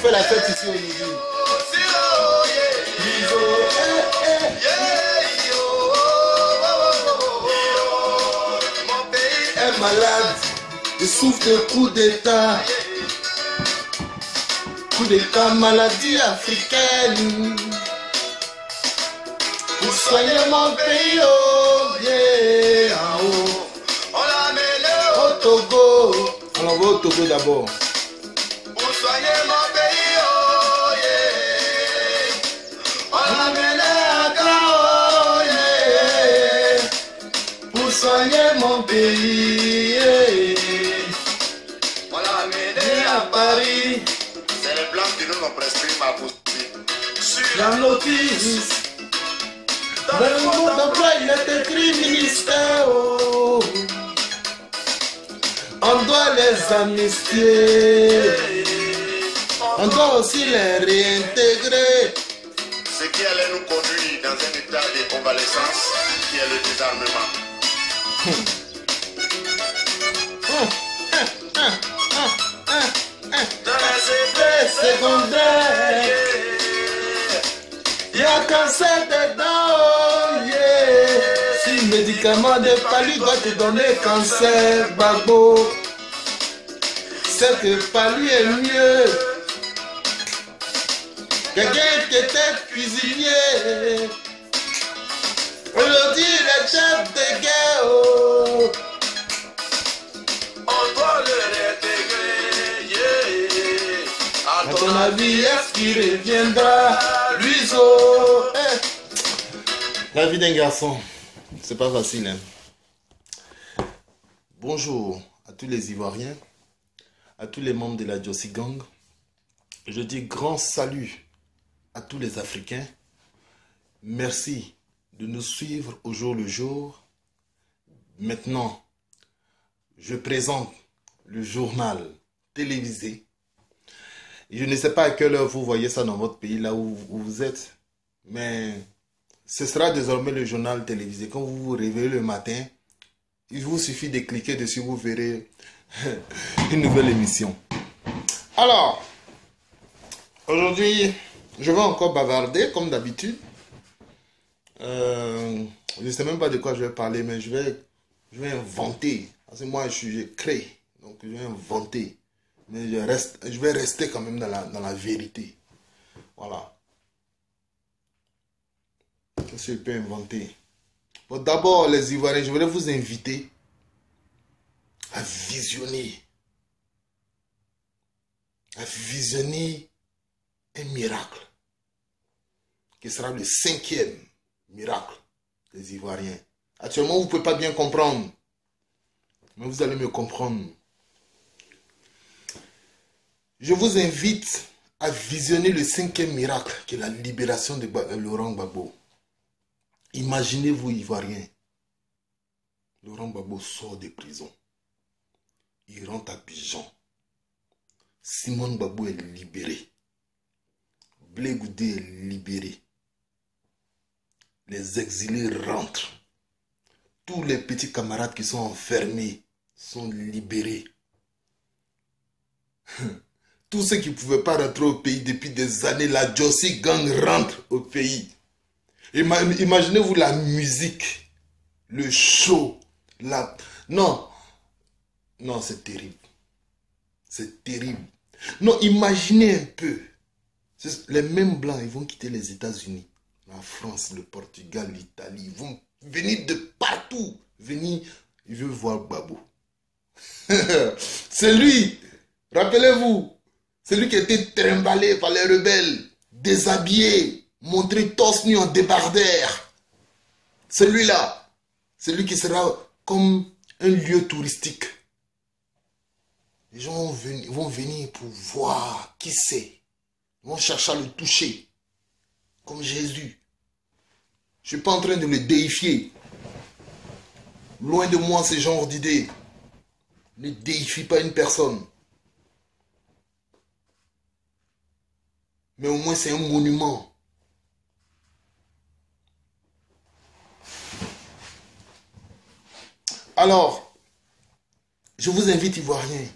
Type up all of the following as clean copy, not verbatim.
fait la fête ici aujourd'hui. Mon pays est malade. Il souffre de coup d'état. Coup d'état, maladie africaine. Pour soigner mon pays, oh yeah, en haut. On l'a mené au Togo. On va au Togo d'abord. Pour soigner mon pays, oh yeah. On l'a mené à Gao, yeah. Pour soigner mon pays, yeah. On l'a mené à Paris. C'est les blancs qui nous ont prescrit ma boutique. Sur La notice. Dans le mot d'emploi, il est écrit ministère. Oh. On doit les amnistier. On doit aussi les réintégrer. ce qui allait nous conduire dans un état de convalescence qui est le désarmement. Dans les effets secondaires, il y a cancer dedans, yeah. Si le médicament de Palu doit te donner cancer, Gbagbo, c'est que Palu est mieux. Quelqu'un qui était cuisinier, aujourd'hui il est chef de guerre. Oh. On doit le réintégrer, yeah. À ton avis, est-ce qu'il reviendra, Luiso? La vie d'un garçon, c'est pas facile, hein. Bonjour à tous les Ivoiriens, à tous les membres de la Jossi Gang. Je dis grand salut à tous les Africains. Merci de nous suivre au jour le jour. Maintenant, je présente le journal télévisé. Je ne sais pas à quelle heure vous voyez ça dans votre pays, là où vous êtes, mais ce sera désormais le journal télévisé. Quand vous vous réveillez le matin, il vous suffit de cliquer dessus, vous verrez une nouvelle émission. Alors, aujourd'hui, je vais encore bavarder comme d'habitude. Je ne sais même pas de quoi je vais parler, mais je vais inventer. Parce que moi, je crée, donc je vais inventer. Mais je vais rester quand même dans la vérité. Voilà. Qu'est-ce que je peux inventer? Bon, d'abord, les Ivoiriens, je voudrais vous inviter à visionner. À visionner un miracle. Qui sera le 5e miracle des Ivoiriens. Actuellement, vous ne pouvez pas bien comprendre. Mais vous allez me comprendre. Je vous invite à visionner le 5e miracle, qui est la libération de Laurent Gbagbo. Imaginez-vous, Ivoiriens. Laurent Gbagbo sort de prison. Il rentre à Abidjan. Simone Gbagbo est libéré. Blé Goudé est libéré. Les exilés rentrent. Tous les petits camarades qui sont enfermés sont libérés. Tous ceux qui ne pouvaient pas rentrer au pays depuis des années, la Jossi Gang rentre au pays. Imaginez-vous la musique, le show, Non, c'est terrible. C'est terrible. Non, imaginez un peu. Les mêmes blancs, ils vont quitter les États-Unis, la France, le Portugal, l'Italie. Ils vont venir de partout. Venir, ils veulent voir Gbagbo. C'est lui. Rappelez-vous. C'est lui qui a été trimballé par les rebelles, déshabillé, montré torse nu en débardeur. Celui-là, c'est lui qui sera comme un lieu touristique. Les gens vont venir pour voir qui c'est. Ils vont chercher à le toucher, comme Jésus. Je ne suis pas en train de le déifier. Loin de moi ce genre d'idées. Ne déifie pas une personne. Mais au moins c'est un monument. Alors, je vous invite, Ivoiriens,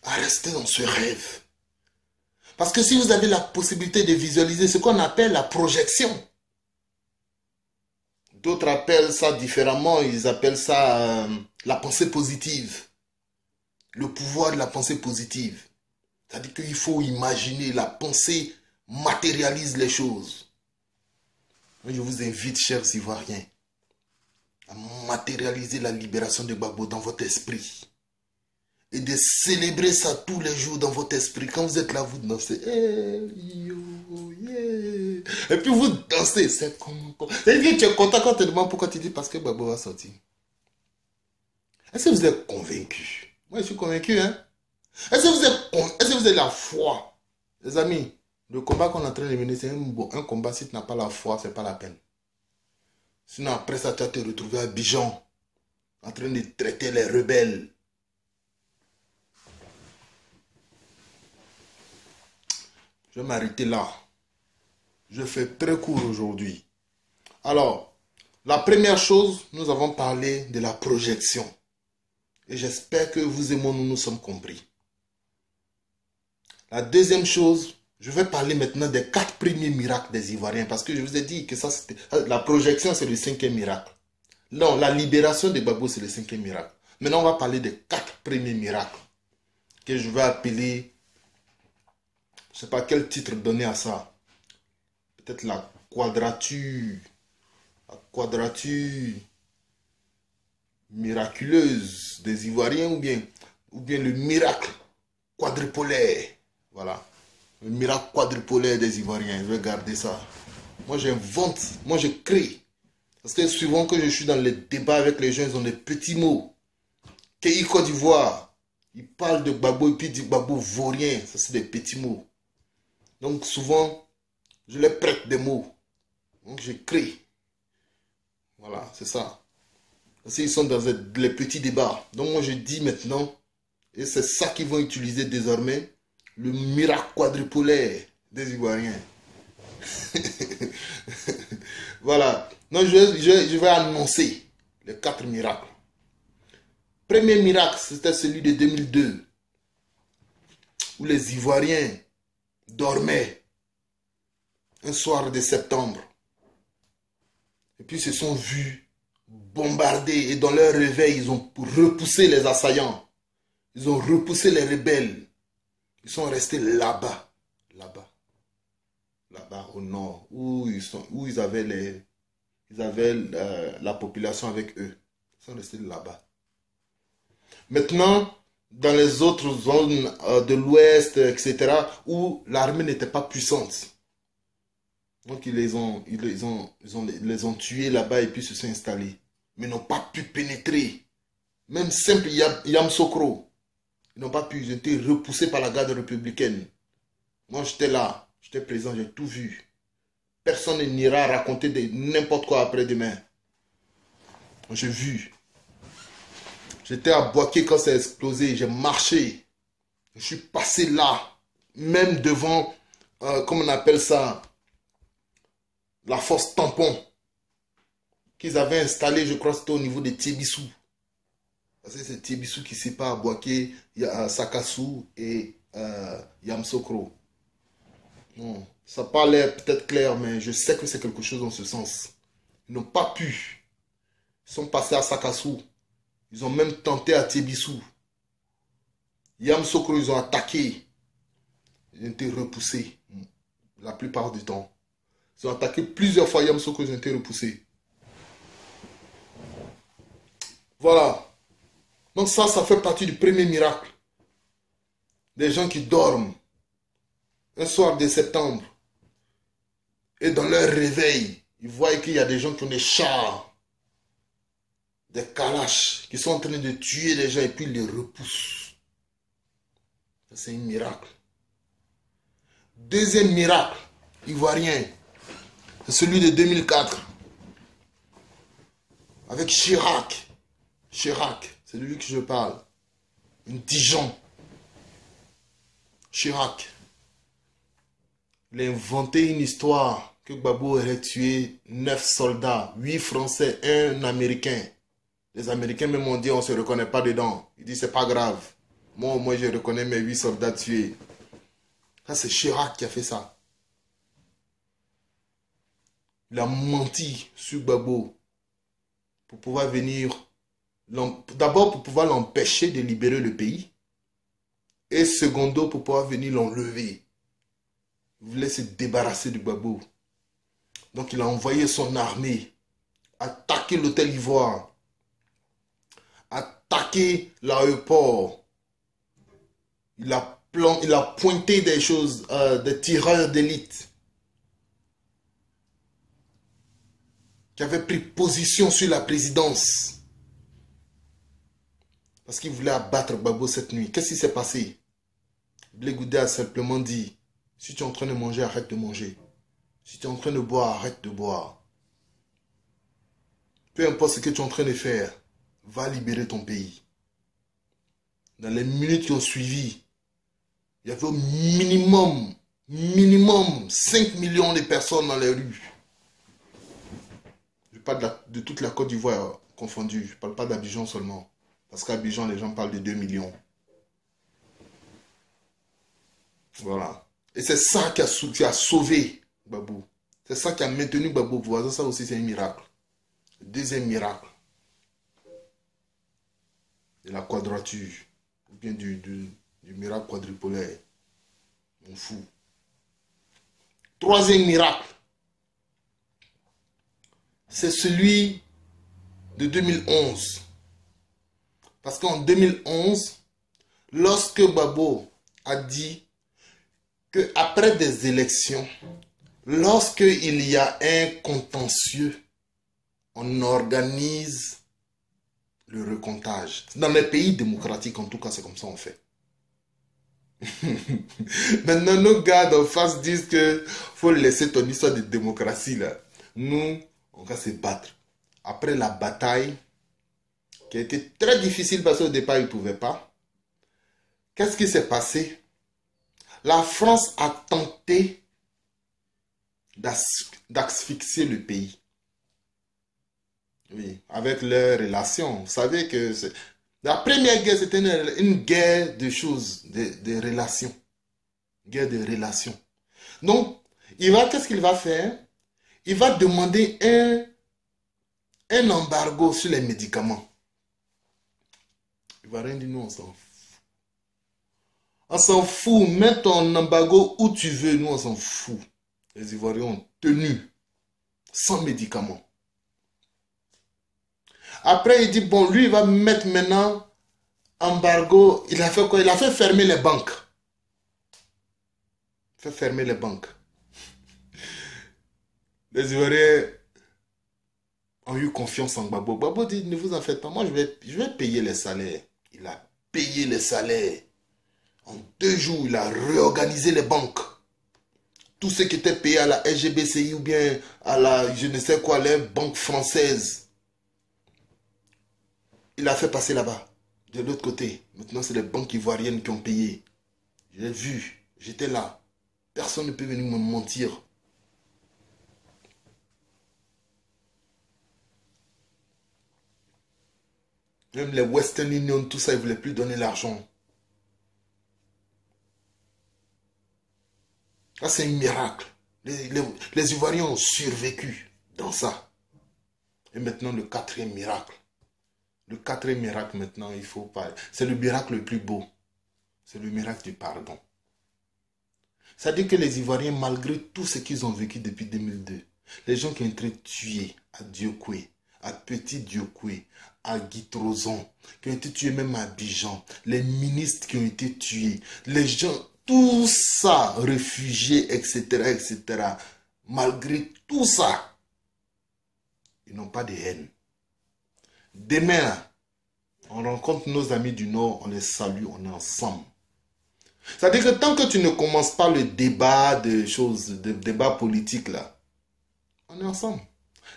à rester dans ce rêve. Parce que si vous avez la possibilité de visualiser ce qu'on appelle la projection, d'autres appellent ça différemment, ils appellent ça la pensée positive. Le pouvoir de la pensée positive. C'est-à-dire qu'il faut imaginer, la pensée matérialise les choses. Moi, je vous invite, chers Ivoiriens, à matérialiser la libération de Gbagbo dans votre esprit. Et de célébrer ça tous les jours dans votre esprit. Quand vous êtes là, vous dansez. Hey, yo, yeah. Et puis vous dansez. C'est comme... C'est-à-dire que tu es content quand tu te demandes pourquoi tu dis parce que Gbagbo va sortir. Est-ce que vous êtes convaincu? Moi, je suis convaincu, hein. Est-ce que vous avez la foi? Les amis, le combat qu'on est en train de mener, c'est un combat. Si tu n'as pas la foi, c'est pas la peine. Sinon, après ça, tu vas te retrouver à Abidjan, en train de traiter les rebelles. Je vais m'arrêter là. Je fais très court aujourd'hui. Alors, la première chose, nous avons parlé de la projection. Et j'espère que vous et moi, nous nous sommes compris. La deuxième chose, je vais parler maintenant des 4 premiers miracles des Ivoiriens. Parce que je vous ai dit que ça, c'était... La projection, c'est le 5e miracle. Non, la libération de Gbagbo, c'est le 5e miracle. Maintenant, on va parler des 4 premiers miracles. Que je vais appeler... Je ne sais pas quel titre donner à ça. Peut-être la quadrature. La quadrature miraculeuse des Ivoiriens ou bien le miracle quadrupolaire. Voilà. Le miracle quadrupolaire des Ivoiriens. Je vais garder ça. Moi, j'invente. Moi, je crée. Parce que souvent, quand je suis dans les débats avec les gens, ils ont des petits mots. Pays Côte d'Ivoire. Ils parlent de Gbagbo et puis ils disent Gbagbo vaurien. Ça, c'est des petits mots. Donc, souvent, je les prête des mots. Donc, je crée. Voilà, c'est ça. Parce qu'ils sont dans les petits débats. Donc, moi, je dis maintenant, et c'est ça qu'ils vont utiliser désormais, le miracle quadrupolaire des Ivoiriens. Voilà. Donc, je vais annoncer les 4 miracles. Premier miracle, c'était celui de 2002, où les Ivoiriens dormaient un soir de septembre. Et puis, ils se sont vus bombardés. Et dans leur réveil, ils ont repoussé les assaillants. Ils ont repoussé les rebelles. Ils sont restés là-bas. Là-bas. Là-bas au nord. Où ils avaient la population avec eux. Ils sont restés là-bas. Maintenant, dans les autres zones de l'ouest, etc., où l'armée n'était pas puissante. Donc ils les ont tués là-bas et puis se sont installés. Mais n'ont pas pu pénétrer. Même simple Yamoussoukro. Ils n'ont pas pu, ils ont été repoussés par la garde républicaine. Moi j'étais là, j'étais présent, j'ai tout vu. Personne n'ira raconter n'importe quoi après-demain. J'ai vu. J'étais à Boaké quand ça a explosé, j'ai marché. Je suis passé là, même devant, comment on appelle ça, la force tampon qu'ils avaient installée, je crois que c'était au niveau de Tiebissou. Parce que c'est Tiebissou qui sépare Boaké, Sakassou et Yamoussoukro. Non, ça n'a pas l'air peut-être clair, mais je sais que c'est quelque chose dans ce sens. Ils n'ont pas pu. Ils sont passés à Sakassou. Ils ont même tenté à Tiebissou. Yamoussoukro, ils ont attaqué. Ils ont été repoussés la plupart du temps. Ils ont attaqué plusieurs fois Yamoussoukro, ils ont été repoussés. Voilà. Donc ça fait partie du premier miracle. Des gens qui dorment un soir de septembre. Et dans leur réveil, ils voient qu'il y a des gens qui ont des chars, des kalash, qui sont en train de tuer les gens et puis ils les repoussent. C'est un miracle. Deuxième miracle ivoirien, c'est celui de 2004. Avec Chirac. Chirac, c'est de lui que je parle. Un Dijon. Chirac. Il a inventé une histoire que Gbagbo aurait tué 9 soldats, 8 Français, 1 Américain. Les Américains même ont dit on ne se reconnaît pas dedans. Il dit c'est pas grave. Moi je reconnais mes 8 soldats tués. Ça, c'est Chirac qui a fait ça. Il a menti sur Gbagbo pour pouvoir venir, d'abord pour pouvoir l'empêcher de libérer le pays, et secondo pour pouvoir venir l'enlever. Il voulait se débarrasser de Gbagbo. Donc il a envoyé son armée attaquer l'hôtel Ivoire, attaquer l'aéroport. Il a pointé des choses, des tireurs d'élite qui avaient pris position sur la présidence. Parce qu'il voulait abattre Gbagbo cette nuit. Qu'est-ce qui s'est passé? Blé Goudé a simplement dit, si tu es en train de manger, arrête de manger. Si tu es en train de boire, arrête de boire. Peu importe ce que tu es en train de faire, va libérer ton pays. Dans les minutes qui ont suivi, il y avait au minimum 5 millions de personnes dans les rues. Je parle de toute la Côte d'Ivoire confondue. Je ne parle pas d'Abidjan seulement. Parce qu'à Abidjan, les gens parlent de 2 millions. Voilà. Et c'est ça qui a sauvé Gbagbo. C'est ça qui a maintenu Gbagbo au pouvoir. Ça aussi, c'est un miracle. Le deuxième miracle de la quadrature, ou bien du miracle quadrupolaire. On fout. Troisième miracle, c'est celui de 2011. Parce qu'en 2011, lorsque Gbagbo a dit qu'après des élections, lorsqu'il y a un contentieux, on organise le recomptage. Dans les pays démocratiques, en tout cas, c'est comme ça qu'on fait. Maintenant, nos gars d'en face disent que faut laisser ton histoire de démocratie là. Nous, on va se battre. Après la bataille, qui a été très difficile parce qu'au départ, ils ne pouvaient pas. Qu'est-ce qui s'est passé? La France a tenté d'asphyxier le pays. Oui, avec leurs relations. Vous savez que la première guerre, c'était une guerre de choses, de relations. Guerre de relations. Donc, qu'est-ce qu'il va faire? Il va demander un embargo sur les médicaments. Il va rien dire, nous, on s'en fout. On s'en fout. Mets ton embargo où tu veux, nous, on s'en fout. Les Ivoiriens ont tenu sans médicaments. Après, il dit, bon, lui, il va mettre maintenant embargo. Il a fait quoi? Il a fait fermer les banques. Il fait fermer les banques. Les Ivoiriens ont eu confiance en Gbagbo. Gbagbo dit, ne vous en faites pas, moi, je vais payer les salaires. Il a payé les salaires. En 2 jours, il a réorganisé les banques. Tout ce qui était payé à la SGBCI ou bien à la, je ne sais quoi, les banques françaises. Il a fait passer là-bas, de l'autre côté. Maintenant, c'est les banques ivoiriennes qui ont payé. Je l'ai vu, j'étais là. Personne ne peut venir me mentir. Même les Western Union, tout ça, ils ne voulaient plus donner l'argent. Ça, c'est un miracle. Les Ivoiriens ont survécu dans ça. Et maintenant, le 4e miracle. Le 4e miracle maintenant, il faut pas. C'est le miracle le plus beau. C'est le miracle du pardon. C'est-à-dire que les Ivoiriens, malgré tout ce qu'ils ont vécu depuis 2002, les gens qui ont été tués à Diokoué, à Petit Diokoué, à Guitrozon, qui ont été tués même à Abidjan, les ministres qui ont été tués, les gens, tout ça, réfugiés, etc., etc., malgré tout ça, ils n'ont pas de haine. Demain, on rencontre nos amis du Nord, on les salue, on est ensemble. C'est-à-dire que tant que tu ne commences pas le débat de choses, de débat politique là, on est ensemble.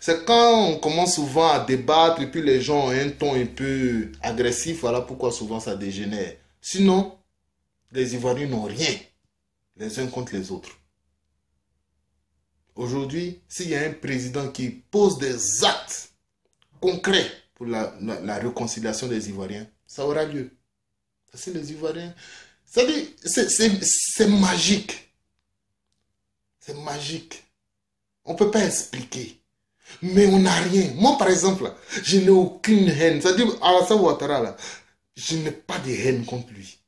C'est quand on commence souvent à débattre et puis les gens ont un ton un peu agressif, voilà pourquoi souvent ça dégénère. Sinon, les Ivoiriens n'ont rien les uns contre les autres. Aujourd'hui, s'il y a un président qui pose des actes concrets pour la réconciliation des Ivoiriens, ça aura lieu. Parce que les Ivoiriens, C'est-à-dire, c'est magique. C'est magique. On ne peut pas expliquer. Mais on n'a rien. Moi, par exemple, je n'ai aucune haine. C'est-à-dire, Alassane Ouattara, là, je n'ai pas de haine contre lui.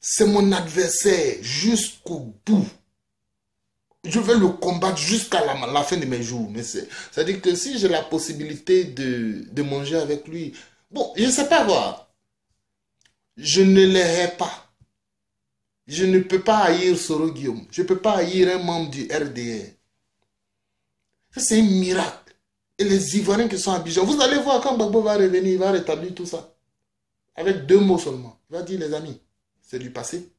C'est mon adversaire jusqu'au bout. Je vais le combattre jusqu'à la fin de mes jours. Mais c'est-à-dire que si j'ai la possibilité de manger avec lui, bon, je ne sais pas voir. Je ne l'aimerais pas. Je ne peux pas haïr Soro Guillaume. Je ne peux pas haïr un membre du RDR. C'est un miracle. Et les Ivoiriens qui sont à Abidjan, vous allez voir quand Gbagbo va revenir, il va rétablir tout ça. Avec 2 mots seulement. Il va dire, les amis, c'est du passé.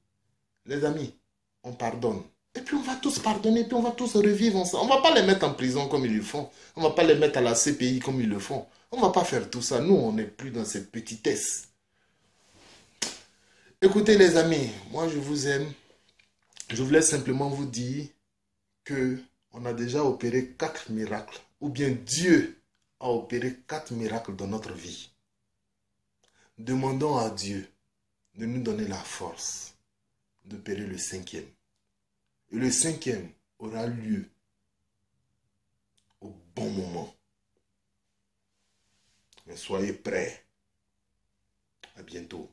Les amis, on pardonne. Et puis on va tous pardonner, puis on va tous revivre ensemble. On ne va pas les mettre en prison comme ils le font. On ne va pas les mettre à la CPI comme ils le font. On ne va pas faire tout ça. Nous, on n'est plus dans cette petitesse. Écoutez les amis, moi je vous aime. Je voulais simplement vous dire que on a déjà opéré 4 miracles. Ou bien Dieu a opéré 4 miracles dans notre vie. Demandons à Dieu de nous donner la force d'opérer le 5e. Et le 5e aura lieu au bon moment. Mais soyez prêts. À bientôt.